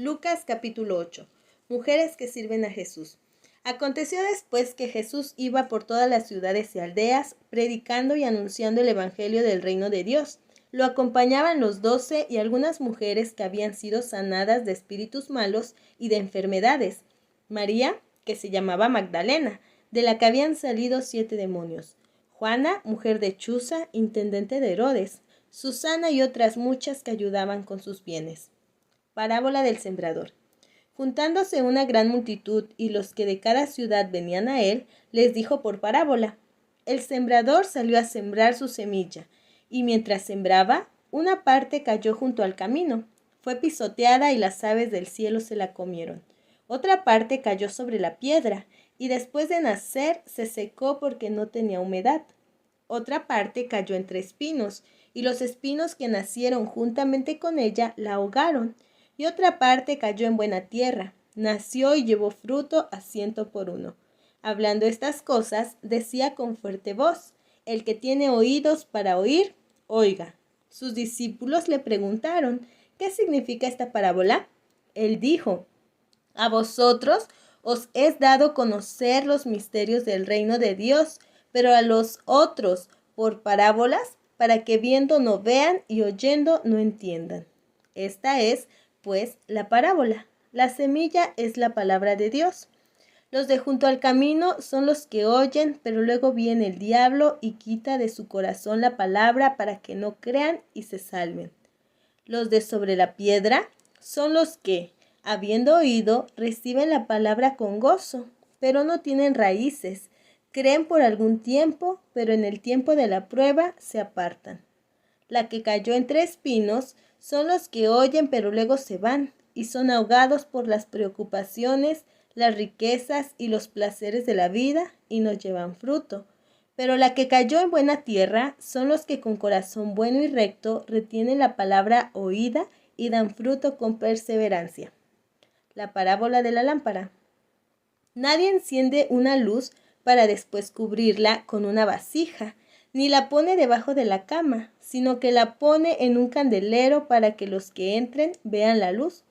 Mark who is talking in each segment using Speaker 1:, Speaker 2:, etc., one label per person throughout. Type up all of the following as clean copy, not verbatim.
Speaker 1: Lucas capítulo 8. Mujeres que sirven a Jesús. Aconteció después que Jesús iba por todas las ciudades y aldeas, predicando y anunciando el evangelio del reino de Dios. Lo acompañaban los 12 y algunas mujeres que habían sido sanadas de espíritus malos y de enfermedades. María, que se llamaba Magdalena, de la que habían salido 7 demonios. Juana, mujer de Chuza, intendente de Herodes. Susana y otras muchas que ayudaban con sus bienes. Parábola del sembrador. Juntándose una gran multitud y los que de cada ciudad venían a él, les dijo por parábola: El sembrador salió a sembrar su semilla, y mientras sembraba, una parte cayó junto al camino. Fue pisoteada y las aves del cielo se la comieron. Otra parte cayó sobre la piedra, y después de nacer se secó porque no tenía humedad. Otra parte cayó entre espinos, y los espinos que nacieron juntamente con ella la ahogaron. Y otra parte cayó en buena tierra, nació y llevó fruto a 100 por uno. Hablando estas cosas, decía con fuerte voz: El que tiene oídos para oír, oiga. Sus discípulos le preguntaron: ¿Qué significa esta parábola? Él dijo: A vosotros os es dado conocer los misterios del reino de Dios, pero a los otros por parábolas, para que viendo no vean y oyendo no entiendan. Esta es pues la parábola. La semilla es la palabra de Dios. Los de junto al camino son los que oyen, pero luego viene el diablo y quita de su corazón la palabra para que no crean y se salven. Los de sobre la piedra son los que, habiendo oído, reciben la palabra con gozo, pero no tienen raíces. Creen por algún tiempo, pero en el tiempo de la prueba se apartan. La que cayó entre espinos son los que oyen pero luego se van y son ahogados por las preocupaciones, las riquezas y los placeres de la vida y no llevan fruto. Pero la que cayó en buena tierra son los que con corazón bueno y recto retienen la palabra oída y dan fruto con perseverancia. La parábola de la lámpara. Nadie enciende una luz para después cubrirla con una vasija, ni la pone debajo de la cama, sino que la pone en un candelero para que los que entren vean la luz.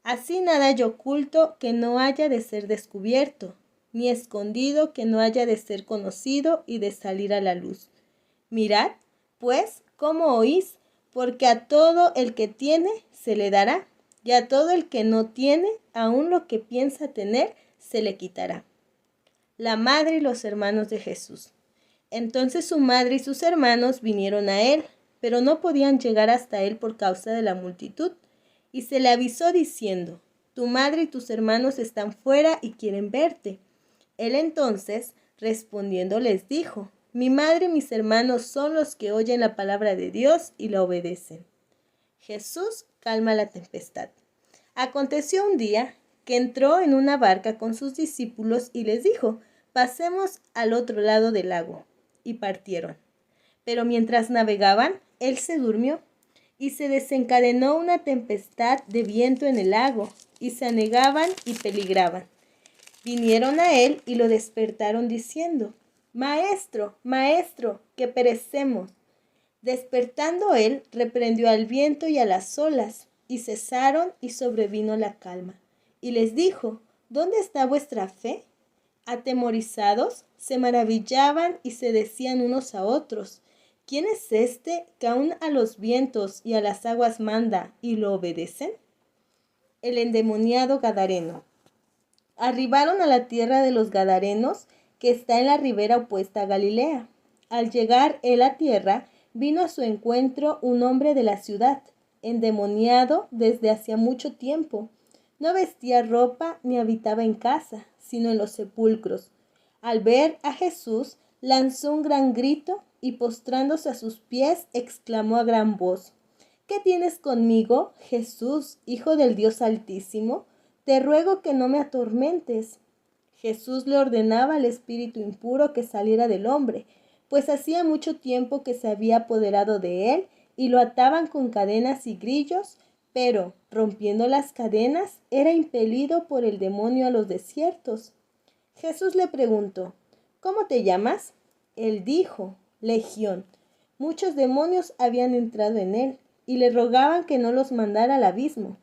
Speaker 1: Así nada hay oculto que no haya de ser descubierto, ni escondido que no haya de ser conocido y de salir a la luz. Mirad, pues, cómo oís, porque a todo el que tiene se le dará, y a todo el que no tiene, aun lo que piensa tener, se le quitará. La madre y los hermanos de Jesús. Entonces su madre y sus hermanos vinieron a él, pero no podían llegar hasta él por causa de la multitud. Y se le avisó diciendo: Tu madre y tus hermanos están fuera y quieren verte. Él entonces, respondiendo, les dijo: Mi madre y mis hermanos son los que oyen la palabra de Dios y la obedecen. Jesús calma la tempestad. Aconteció un día que entró en una barca con sus discípulos y les dijo: Pasemos al otro lado del lago. Y partieron. Pero mientras navegaban, él se durmió, y se desencadenó una tempestad de viento en el lago, y se anegaban y peligraban. Vinieron a él y lo despertaron diciendo: Maestro, maestro, que perecemos. Despertando él, reprendió al viento y a las olas, y cesaron y sobrevino la calma. Y les dijo: ¿Dónde está vuestra fe? Atemorizados, se maravillaban y se decían unos a otros: ¿Quién es este que aun a los vientos y a las aguas manda y lo obedecen? El endemoniado gadareno. Arribaron a la tierra de los gadarenos, que está en la ribera opuesta a Galilea. Al llegar él a tierra, vino a su encuentro un hombre de la ciudad, endemoniado desde hacía mucho tiempo. No vestía ropa ni habitaba en casa, sino en los sepulcros. Al ver a Jesús, lanzó un gran grito y postrándose a sus pies, exclamó a gran voz: ¿Qué tienes conmigo, Jesús, Hijo del Dios Altísimo? Te ruego que no me atormentes. Jesús le ordenaba al espíritu impuro que saliera del hombre, pues hacía mucho tiempo que se había apoderado de él y lo ataban con cadenas y grillos, pero, rompiendo las cadenas, era impelido por el demonio a los desiertos. Jesús le preguntó: ¿Cómo te llamas? Él dijo: Legión. Muchos demonios habían entrado en él y le rogaban que no los mandara al abismo.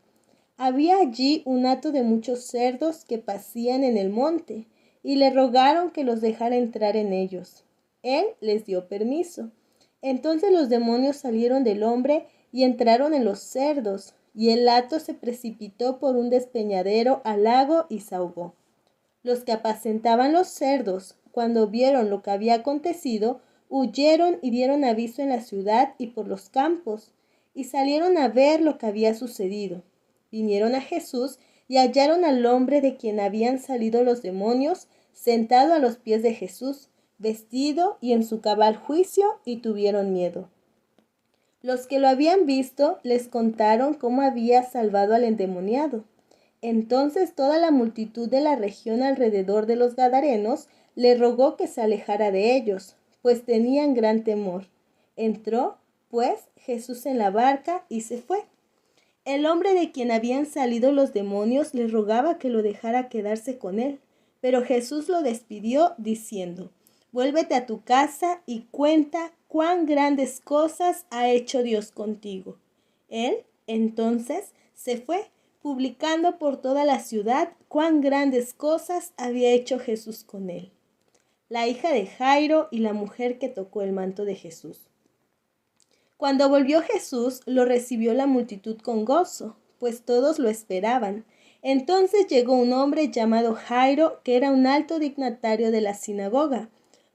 Speaker 1: Había allí un hato de muchos cerdos que pacían en el monte, y le rogaron que los dejara entrar en ellos. Él les dio permiso. Entonces los demonios salieron del hombre y entraron en los cerdos, y el hato se precipitó por un despeñadero al lago y se ahogó. Los que apacentaban los cerdos, cuando vieron lo que había acontecido, huyeron y dieron aviso en la ciudad y por los campos, y salieron a ver lo que había sucedido. Vinieron a Jesús y hallaron al hombre de quien habían salido los demonios, sentado a los pies de Jesús, vestido y en su cabal juicio, y tuvieron miedo. Los que lo habían visto les contaron cómo había salvado al endemoniado. Entonces toda la multitud de la región alrededor de los Gadarenos le rogó que se alejara de ellos, pues tenían gran temor. Entró, pues, Jesús en la barca y se fue. El hombre de quien habían salido los demonios le rogaba que lo dejara quedarse con él, pero Jesús lo despidió diciendo: «Vuélvete a tu casa y cuenta cuán grandes cosas ha hecho Dios contigo». Él, entonces, se fue, publicando por toda la ciudad cuán grandes cosas había hecho Jesús con él. La hija de Jairo y la mujer que tocó el manto de Jesús. Cuando volvió Jesús, lo recibió la multitud con gozo, pues todos lo esperaban. Entonces llegó un hombre llamado Jairo, que era un alto dignatario de la sinagoga.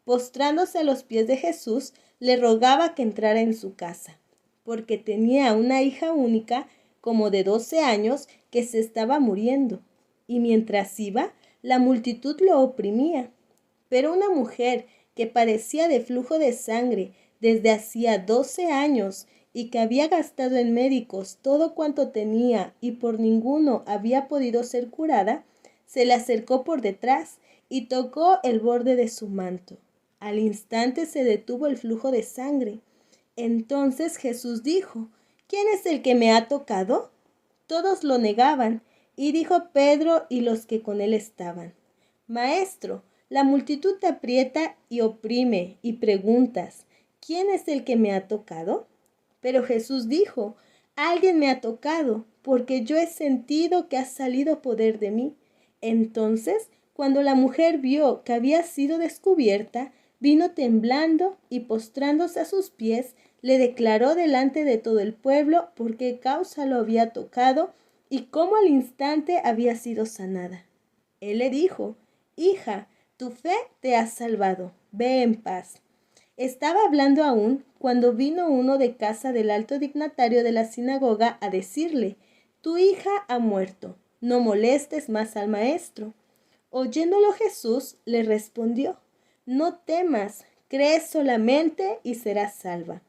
Speaker 1: Postrándose a los pies de Jesús, le rogaba que entrara en su casa, porque tenía una hija única, como de 12 años, que se estaba muriendo. Y mientras iba, la multitud lo oprimía. Pero una mujer que padecía de flujo de sangre desde hacía 12 años y que había gastado en médicos todo cuanto tenía y por ninguno había podido ser curada, se le acercó por detrás y tocó el borde de su manto. Al instante se detuvo el flujo de sangre. Entonces Jesús dijo: «¿Quién es el que me ha tocado?». Todos lo negaban, y dijo Pedro y los que con él estaban: «Maestro, la multitud te aprieta y oprime, y preguntas: ¿quién es el que me ha tocado?». Pero Jesús dijo: «Alguien me ha tocado, porque yo he sentido que ha salido poder de mí». Entonces, cuando la mujer vio que había sido descubierta, vino temblando y postrándose a sus pies, le declaró delante de todo el pueblo por qué causa lo había tocado y cómo al instante había sido sanada. Él le dijo: «Hija, tu fe te ha salvado, ve en paz». Estaba hablando aún cuando vino uno de casa del alto dignatario de la sinagoga a decirle: «Tu hija ha muerto, no molestes más al maestro». Oyéndolo Jesús le respondió: «No temas, cree solamente y serás salva».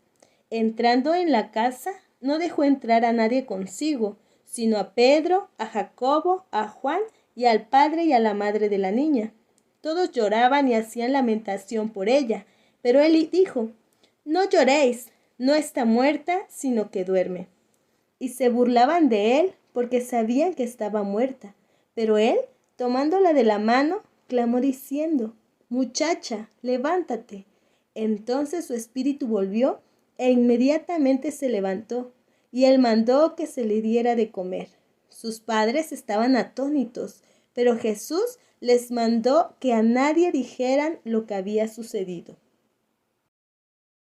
Speaker 1: Entrando en la casa, no dejó entrar a nadie consigo, sino a Pedro, a Jacobo, a Juan y al padre y a la madre de la niña. Todos lloraban y hacían lamentación por ella, pero él dijo: «No lloréis, no está muerta, sino que duerme». Y se burlaban de él porque sabían que estaba muerta. Pero él, tomándola de la mano, clamó diciendo: «Muchacha, levántate». Entonces su espíritu volvió e inmediatamente se levantó, y él mandó que se le diera de comer. Sus padres estaban atónitos, pero Jesús les mandó que a nadie dijeran lo que había sucedido.